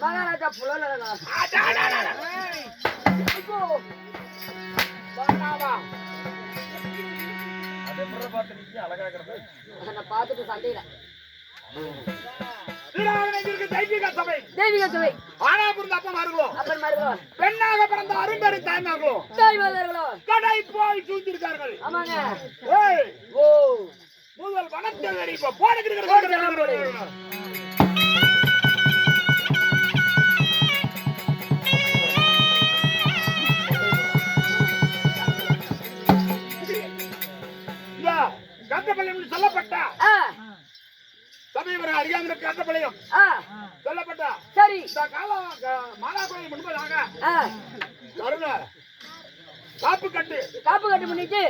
மகாராஜா புலனடா பார்த்துட்டு சண்டையில தெய்வீக சபை ஆனா பிறந்த அப்பன்மார்களோ பெண்ணாக பிறந்த அரும்பெரும் தாய்மார்களோ கடை போய் சூழ்ந்திருக்கார்கள். ஆமாங்க. முதல் வனத்தை இப்ப போடுகிறீர்கள். கட்டப்பள்ளியம் சொல்லப்பட்ட சமீப அறியாமல் கட்டப்பள்ளியம் சொல்லப்பட்ட சரி இந்த காலம் மாலாபுரம் முன்பதாக காப்பு கட்டு பண்ணிட்டு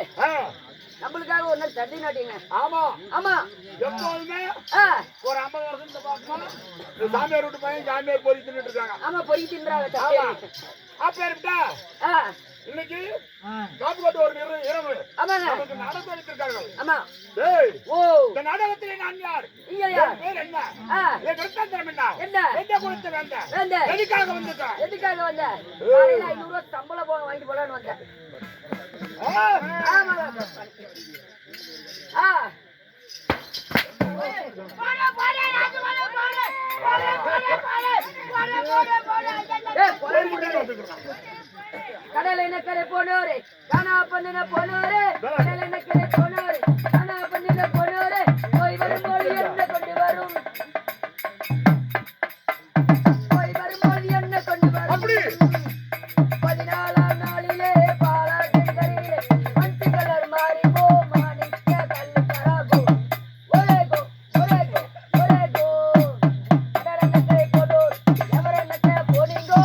நம்மளுக்காக ஒரு நாள் தண்ணி நாட்டிங்க. ஆமா ஆமா எப்போதுமே ஒரு 50 வருஷம் பார்க்கணும் சாமியார் விட்டு பையன் சாமியார் பொறி தின்னுட்டு இருக்காங்க. ஆமா பொறி தின்றாங்க. அப்ப இன்னைக்கு காப்பு கட்டு ஒரு இரவு நமக்கு நாடகம் எடுத்திருக்கார்கள். ஆமா இந்த நாடகத்திலே நான் யார் பேர் என்ன கிருஷ்ணாந்திரம் என்ன கொடுத்த வேண்டாம் எதுக்காக வந்த 500 ரூபாய் சம்பளம் வாங்கிட்டு போலான்னு வந்தேன். கடலை நக்கரை போனோரே காணா பண்ணின போனோரே கடலை நக்கரை போனோரே காணா பண்ணின போனோரே போய் வரும் மொழி என்ன கொண்டு வரும் அப்படி 14ஆம் நாளிலே பாலாற்றின் கரையிலே மஞ்சு கலர் மாறி போ மாணிக்க கல்லு கராகோ ஒரேகோ கடலை நக்கரை போனோர் எவரை நக்கரை போனீங்கோ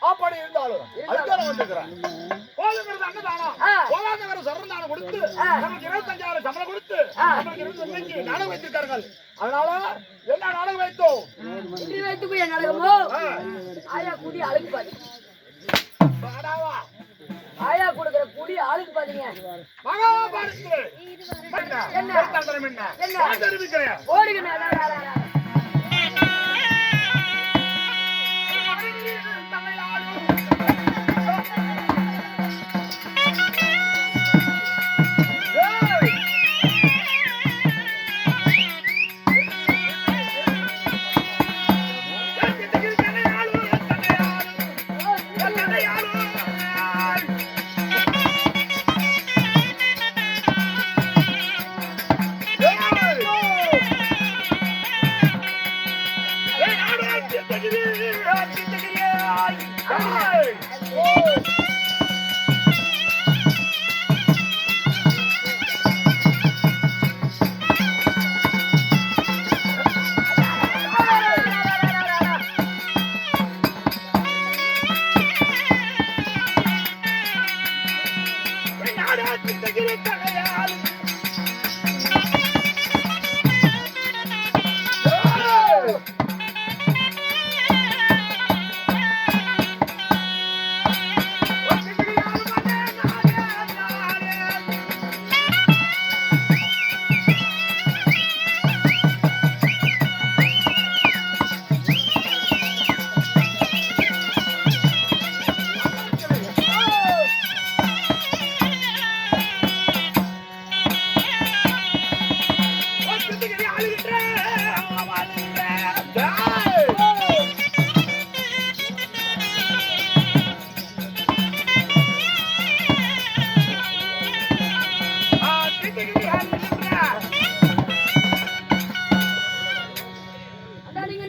அப்படி இருந்தாலும் அதுக்கான வந்துக்கிறான். போதுங்கிறது அன்னதானம் போதாதவரை சரணானம் கொடுத்து நமக்கு 25,000 சம்பளம் கொடுத்து நமக்கு 25 நாடகம் வைத்திருக்கார்கள். அதனால என்ன நாடகம் வைத்தோம் இப்படி வைத்துக்கூடிய நாடகமோ ஆயா குடி அழுகு பாதி ஆயா கொடுக்கிற குடி அழுகு பாதிங்க. மகாபாரத்து என்ன ஓடுங்க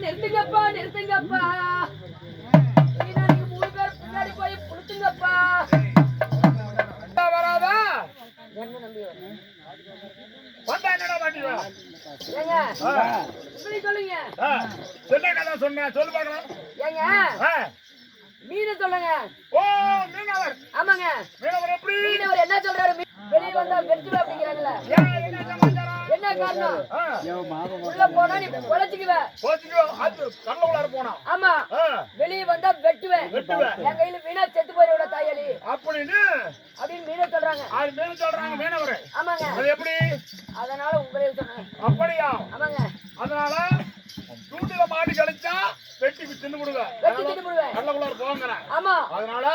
நிறுத்துங்கப்பா நிறுத்துங்கப்பா, நீங்க 3 பேர் பின்னாடி போய் புடிச்சுங்கப்பா. வராதா என்ன நம்பி வரேன் வந்தா என்னடா பண்ணிடுவா? ஏங்க இப்படி சொல்லுங்க. சொன்ன கதை சொன்ன சொல்லு பார்க்கலாம். ஏங்க மீனை சொல்லுங்க. ஓ மீனவர். ஆமாங்க மீனவர் எப்படி? மீனவர் என்ன சொல்றாரு? வெளியே வந்தா வெட்டுவ அப்படிங்கிறாங்கல்ல, என்ன சமாச்சாரம்? என்ன காரணம்? உள்ள போனா நீ பொழைச்சுக்குவ. அது கண்ணவுளார போனா. ஆமா வெளியே வந்தா வெட்டுவேன். என் கையில வீணா செத்து போயிட தாயாளி அப்படின்னு மீனை சொல்றாங்க. அது மீன் சொல்றாங்க மீனவர். ஆமாங்க அது எப்படி? அதனால உங்களே சொன்னேன். அப்படியா? ஆமாங்க அதனால தூண்டில மாடி கழிச்சா வெட்டி தின்னு விடுவேன். கண்ணவுளார போங்கறேன். ஆமா அதனால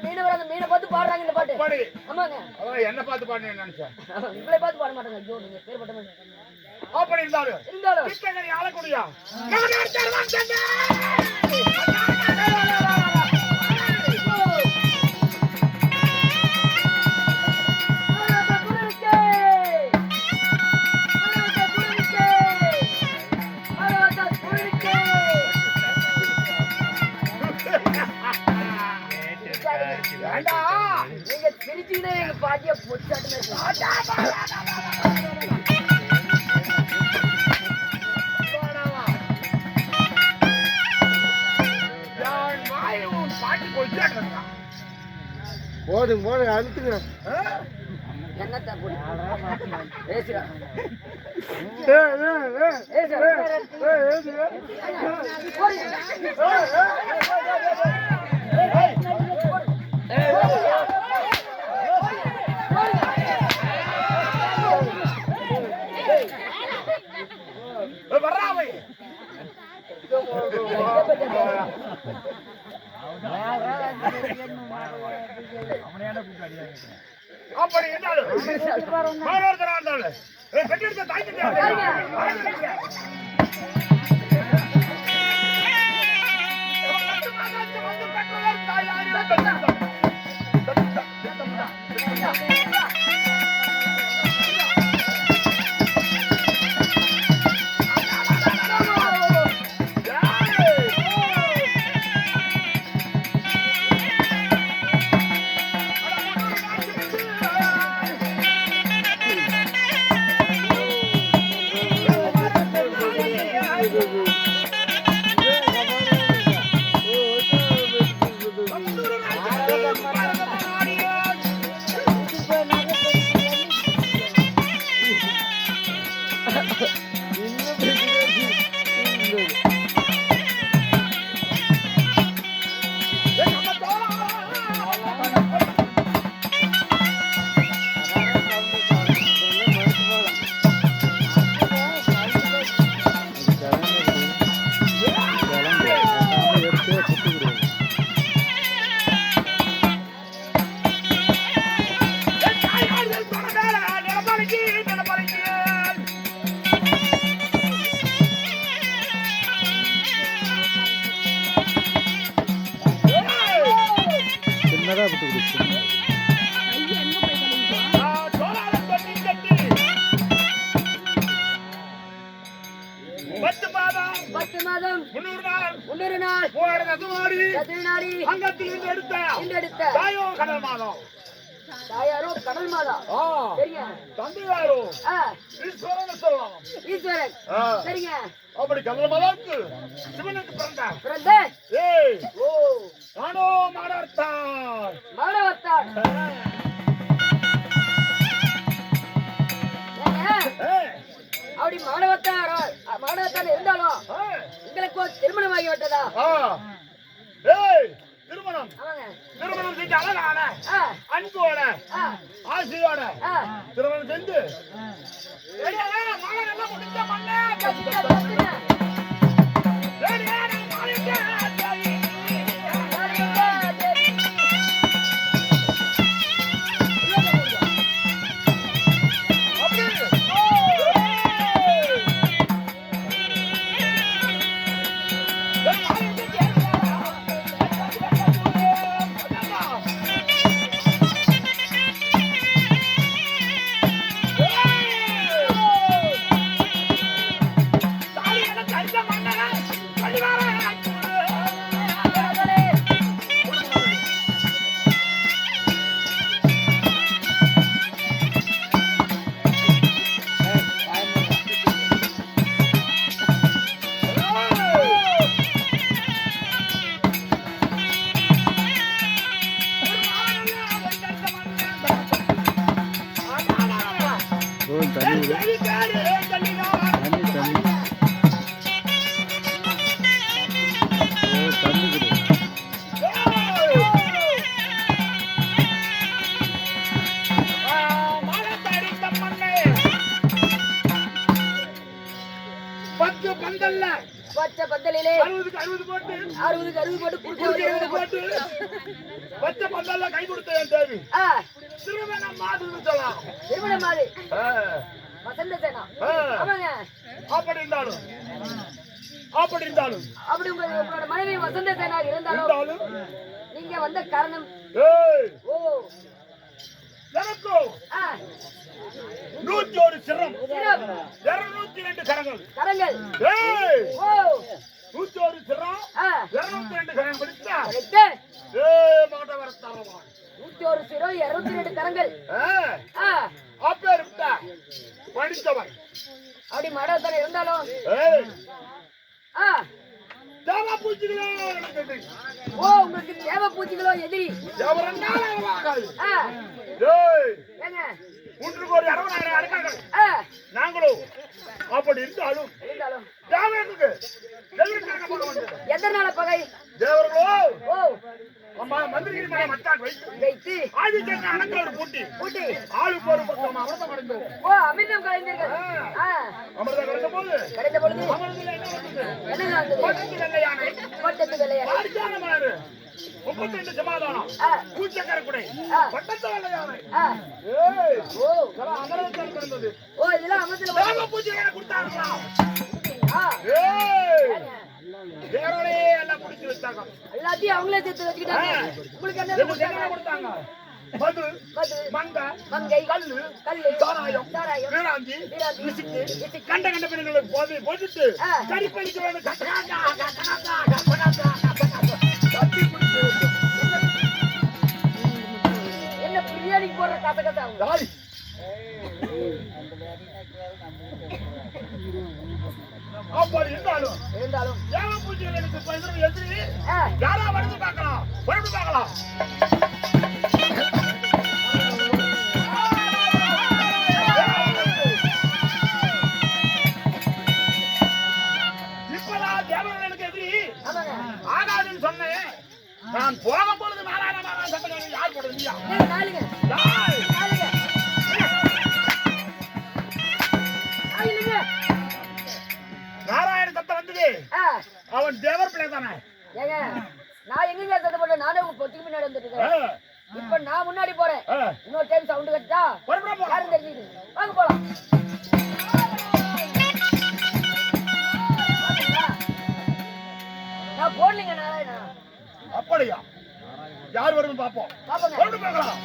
மீனவர் அந்த மீனை பார்த்து பாடுறாங்க இந்த பாட்டு. அப்படி ஆமாங்க அதான் என்ன பார்த்து பாடுனேன்னு நினைச்சேன். உங்களை பார்த்து பாட மாட்டாங்க. ஐயோ நீங்க பேர் பட்ட மாதிரி. அப்படி இருந்தாலும் கிருஷ்ணகிரி ஆளக்கூடியா நீங்க திருச்சின்னா எங்க பாட்டிய பொச்சாட்டு போதும் போது அழுத்துங்க. என்னத்த பேசுறா வர்றாவை அப்படி இருந்தாலும் பெற்றெடுத்த தாய்க்கு தாயாரோ கடல் மாதா தந்தையாரோ ஈஸ்வரன் சொல்லலாம். ஈஸ்வரன் சரிங்க. அப்படி கடல் மாதாவுக்கு சிவனுக்கு பிறந்த நானோ மாடவர்த்தான். அப்படி மாணவத்தான் இருந்தாலும் உங்களுக்கு ஒரு திருமணமாகி விட்டதா? திருமணம் ஆமாங்க. திருமணம் செஞ்சு அழகான அன்போட ஆசையோட திருமணம் செஞ்சு பச்சை பந்தலிலே 60 போட்டு 60 போட்டு போட்டு பச்சை பந்தல்ல கை கொடுத்த என் தேவி திருமணம் மாதிரி சொல்லலாம். திருமணம் மாதிரி வசந்த சேனா. ஆமாங்க. அப்படி இருந்தாலும் அப்படி உங்களோட மனைவி வசந்த சேனா இருந்தாலும் நீங்க வந்த காரணம் ஓ எனக்கு 101 சிரம் 202 கரங்கள் 101 சிரம் 202 கரங்கள் பிடிச்சா மகட வரத்தாரமா 101 சிரம் 202 கரங்கள் அப்பேர் விட்டா படித்தவன் அப்படி மடத்தனை இருந்தாலும் தேவ பூச்சிகளோ எனக்கு ஓ உங்களுக்கு தேவ பூச்சிகளோ எதிரி ஏங்க ஒன்றுக்கு ஒரு 60,000 அடக்கார்கள் நாங்களும் அப்படி இருந்தாலும் தேவனுக்கு எதனால பகை தேவர்களோ ஓ அம்மா மந்திரிகிரி மேல மச்சான் வைத்து ஆதிச்சேரி அணங்கோடு பூட்டி ஆளுக்கு ஒரு பக்கம் அமிர்தம் அடைந்தோம். ஓ அமிர்தம் கலைஞர்கள் அமிர்தம் கிடைத்த பொழுது அமிர்தத்தில் என்ன நடந்தது? பட்டத்து வெள்ளையானை அடிச்சான மாறு 32 சமாதானம் பூச்சக்கர குடை பட்டத்து வெள்ளையானை ஓ அமிர்தத்தில் பிறந்தது. ஓ இதெல்லாம் அமிர்தத்துல தேவ பூஜைகளை கொடுத்தாங்களா? தேவரே எல்லாம் குடிச்சு வச்சாங்க. எல்லாத்தையும் அவங்களே சேர்த்து வச்சுக்கிட்டாங்க. உங்களுக்கு என்ன கொடுத்தாங்க? மது மங்கை கல்லு சாராயம் வீராஞ்சி கண்ட பெண்களை போட்டுட்டு கறிப்பளிக்க வேண்டும். என்ன பிரியாணி போடுற கதை கதை அவங்க அப்படி இருந்தாலும் தேவ பூஜைகளுக்கு எதிரி யாரா வந்து பார்க்கலாம் இப்பதான் தேவர்களுக்கு எதிரி ஆகாதுன்னு சொன்னேன். நான் போகும்பொழுது நாராயண சட்டம் யார் போடுறீங்க? நாராயண சத்தம் வந்தது. அவன் தேவர் பிள்ளை தானே. நான் எங்க சத்தம் போட்டேன்? நானே உங்க பொட்டிக்கு முன்னாடி வந்துட்டு இப்ப நான் முன்னாடி போறேன். இன்னொரு டைம் சவுண்ட் கட்டா யாரும் தெரிஞ்சுது. வாங்க போலாம். நான் போடலீங்க நாராயணா. அப்படியா? யார் வரும்னு பாப்போம். பாப்போங்க. பார்க்கலாம்.